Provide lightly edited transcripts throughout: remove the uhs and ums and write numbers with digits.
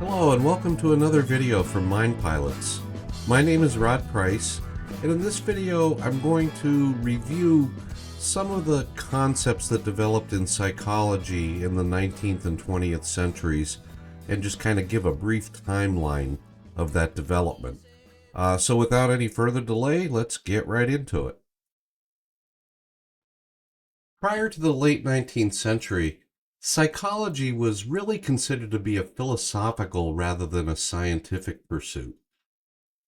Hello and welcome to another video from Mind Pilots. My name is Rod Price, and in this video I'm going to review some of the concepts that developed in psychology in the 19th and 20th centuries and just kind of give a brief timeline of that development. So without any further delay, let's get right into it. Prior to the late 19th century, psychology was really considered to be a philosophical rather than a scientific pursuit.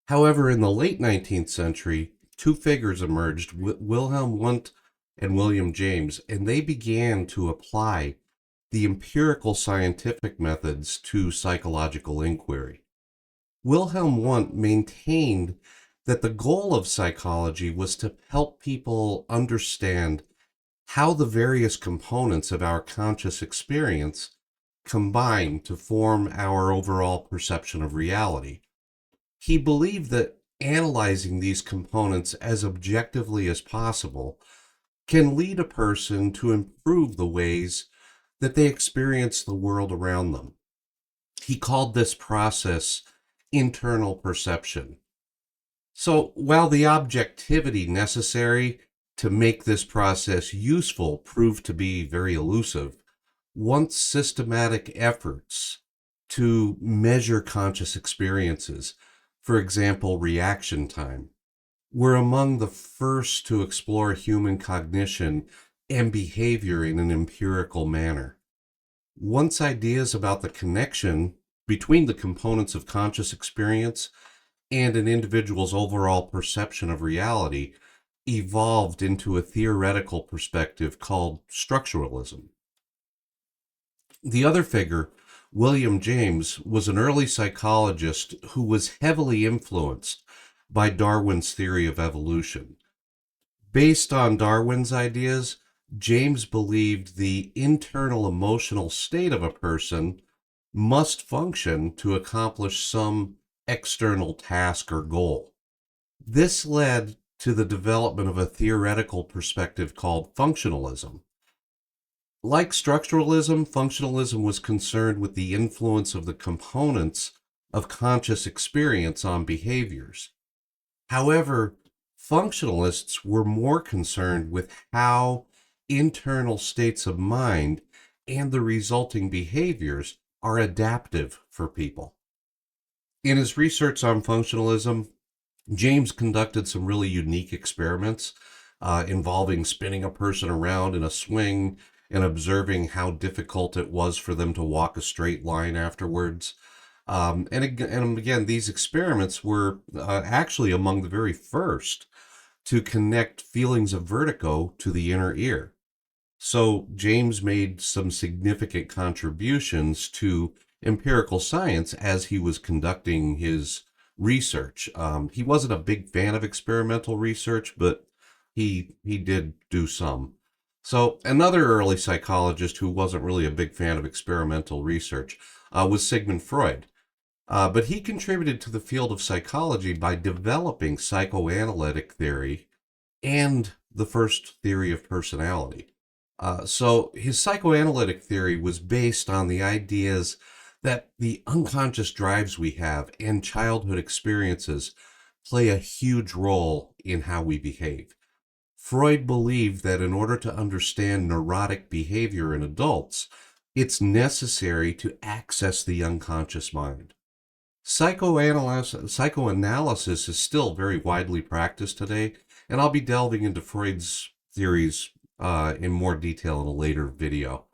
However, in the late 19th century, two figures emerged, Wilhelm Wundt and William James, and they began to apply the empirical scientific methods to psychological inquiry. Wilhelm Wundt maintained that the goal of psychology was to help people understand how the various components of our conscious experience combine to form our overall perception of reality. He believed that analyzing these components as objectively as possible can lead a person to improve the ways that they experience the world around them. He called this process internal perception. So while the objectivity necessary to make this process useful proved to be very elusive, Wundt's systematic efforts to measure conscious experiences, for example, reaction time, were among the first to explore human cognition and behavior in an empirical manner. Wundt's ideas about the connection between the components of conscious experience and an individual's overall perception of reality evolved into a theoretical perspective called structuralism. The other figure, William James, was an early psychologist who was heavily influenced by Darwin's theory of evolution. Based on Darwin's ideas, James believed the internal emotional state of a person must function to accomplish some external task or goal. This led to the development of a theoretical perspective called functionalism. Like structuralism, functionalism was concerned with the influence of the components of conscious experience on behaviors. However, functionalists were more concerned with how internal states of mind and the resulting behaviors are adaptive for people. In his research on functionalism, James conducted some really unique experiments involving spinning a person around in a swing and observing how difficult it was for them to walk a straight line afterwards. And again, these experiments were actually among the very first to connect feelings of vertigo to the inner ear. So James made some significant contributions to empirical science as he was conducting his research. He wasn't a big fan of experimental research, but he did do some. So another early psychologist who wasn't really a big fan of experimental research was Sigmund Freud. But he contributed to the field of psychology by developing psychoanalytic theory and the first theory of personality. So his psychoanalytic theory was based on the ideas that the unconscious drives we have and childhood experiences play a huge role in how we behave. Freud believed that in order to understand neurotic behavior in adults, it's necessary to access the unconscious mind. Psychoanalysis is still very widely practiced today, and I'll be delving into Freud's theories in more detail in a later video.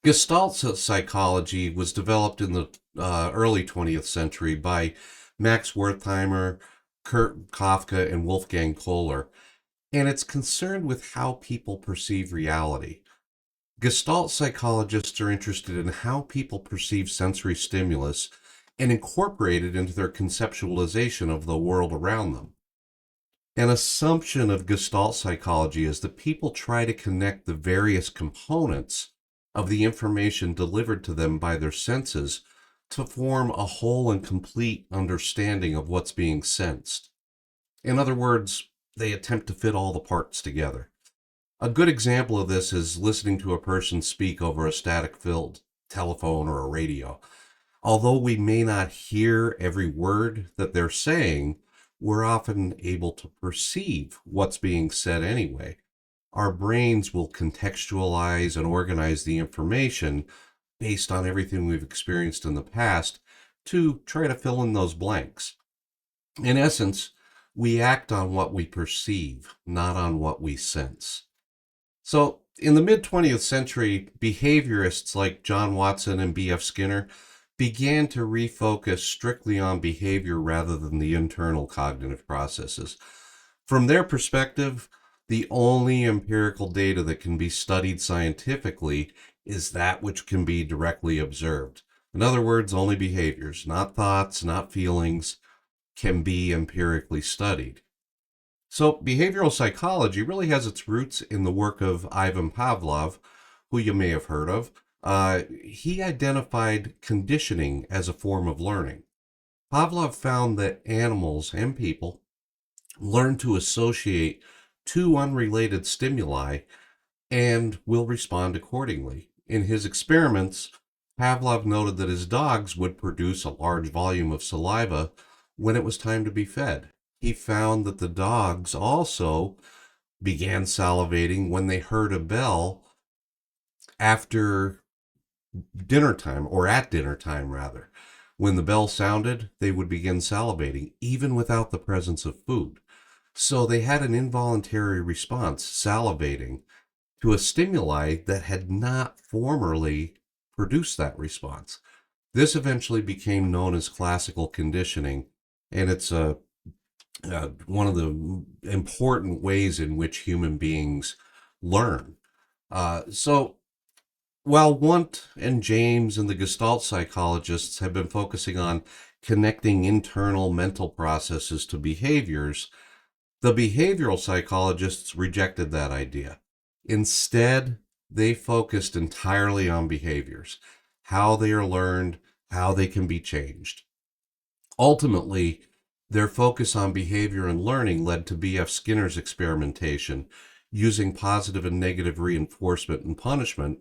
Gestalt psychology was developed in the early 20th century by Max Wertheimer, Kurt Kafka, and Wolfgang Kohler, and it's concerned with how people perceive reality. Gestalt psychologists are interested in how people perceive sensory stimulus and incorporate it into their conceptualization of the world around them. An assumption of Gestalt psychology is that people try to connect the various components of the information delivered to them by their senses to form a whole and complete understanding of what's being sensed. In other words, they attempt to fit all the parts together. A good example of this is listening to a person speak over a static-filled telephone or a radio. Although we may not hear every word that they're saying, we're often able to perceive what's being said anyway. Our brains will contextualize and organize the information based on everything we've experienced in the past to try to fill in those blanks. In essence, we act on what we perceive, not on what we sense. So, in the mid 20th century, behaviorists like John Watson and B.F. Skinner began to refocus strictly on behavior rather than the internal cognitive processes. From their perspective, the only empirical data that can be studied scientifically is that which can be directly observed. In other words, only behaviors, not thoughts, not feelings, can be empirically studied. So, behavioral psychology really has its roots in the work of Ivan Pavlov, who you may have heard of. He identified conditioning as a form of learning. Pavlov found that animals and people learn to associate two unrelated stimuli and will respond accordingly. In his experiments, Pavlov noted that his dogs would produce a large volume of saliva when it was time to be fed. He found that the dogs also began salivating when they heard a bell after dinner time, or at dinner time rather. When the bell sounded, they would begin salivating, even without the presence of food. So they had an involuntary response, salivating, to a stimuli that had not formerly produced that response. This eventually became known as classical conditioning, and it's one of the important ways in which human beings learn. So while Wundt and James and the Gestalt psychologists have been focusing on connecting internal mental processes to behaviors, the behavioral psychologists rejected that idea. Instead, they focused entirely on behaviors, how they are learned, how they can be changed. Ultimately, their focus on behavior and learning led to B.F. Skinner's experimentation, using positive and negative reinforcement and punishment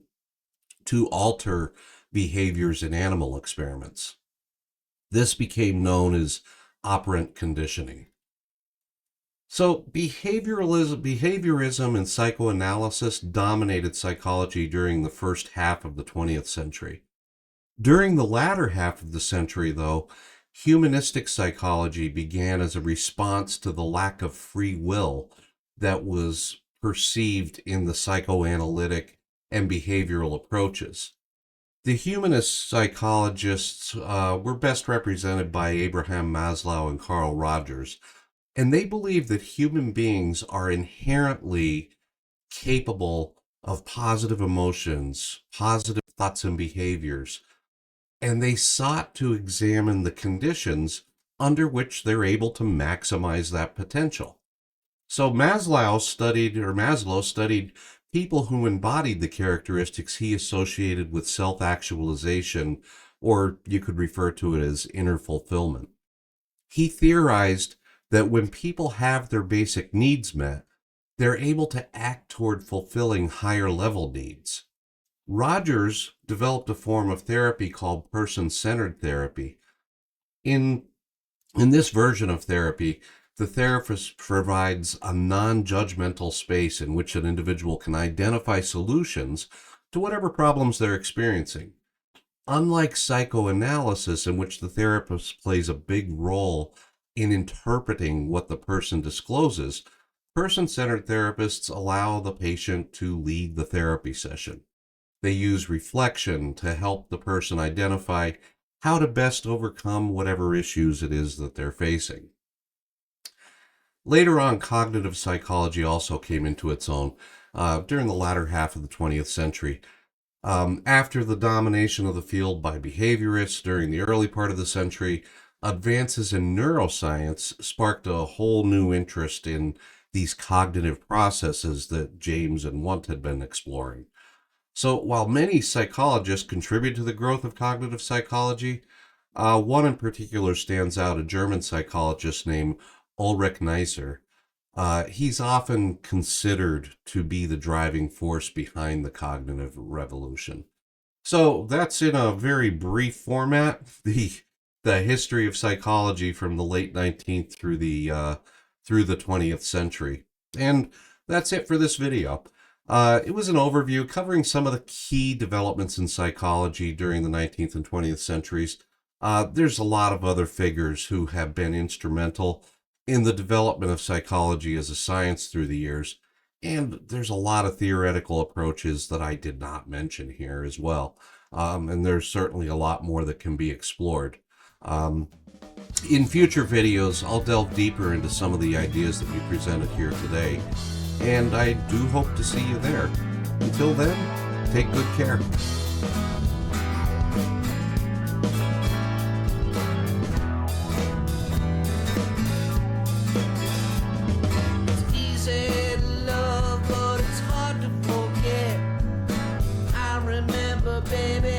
to alter behaviors in animal experiments. This became known as operant conditioning. So behaviorism and psychoanalysis dominated psychology during the first half of the 20th century. During the latter half of the century, though, humanistic psychology began as a response to the lack of free will that was perceived in the psychoanalytic and behavioral approaches. The humanist psychologists were best represented by Abraham Maslow and Carl Rogers, and they believe that human beings are inherently capable of positive emotions, positive thoughts and behaviors, and they sought to examine the conditions under which they're able to maximize that potential. So Maslow studied people who embodied the characteristics he associated with self-actualization, or you could refer to it as inner fulfillment. He theorized that when people have their basic needs met, they're able to act toward fulfilling higher level needs. Rogers developed a form of therapy called person-centered therapy. In this version of therapy, the therapist provides a non-judgmental space in which an individual can identify solutions to whatever problems they're experiencing. Unlike psychoanalysis, in which the therapist plays a big role in interpreting what the person discloses, person-centered therapists allow the patient to lead the therapy session. They use reflection to help the person identify how to best overcome whatever issues it is that they're facing. Later on, cognitive psychology also came into its own during the latter half of the 20th century. After the domination of the field by behaviorists during the early part of the century, advances in neuroscience sparked a whole new interest in these cognitive processes that James and Wundt had been exploring. So while many psychologists contribute to the growth of cognitive psychology, one in particular stands out, a German psychologist named Ulrich Neisser. He's often considered to be the driving force behind the cognitive revolution. So that's in a very brief format, the history of psychology from the late 19th through the 20th century. And that's it for this video. It was an overview covering some of the key developments in psychology during the 19th and 20th centuries. There's a lot of other figures who have been instrumental in the development of psychology as a science through the years. And there's a lot of theoretical approaches that I did not mention here as well. And there's certainly a lot more that can be explored. In future videos, I'll delve deeper into some of the ideas that we presented here today. And I do hope to see you there. Until then, take good care. Baby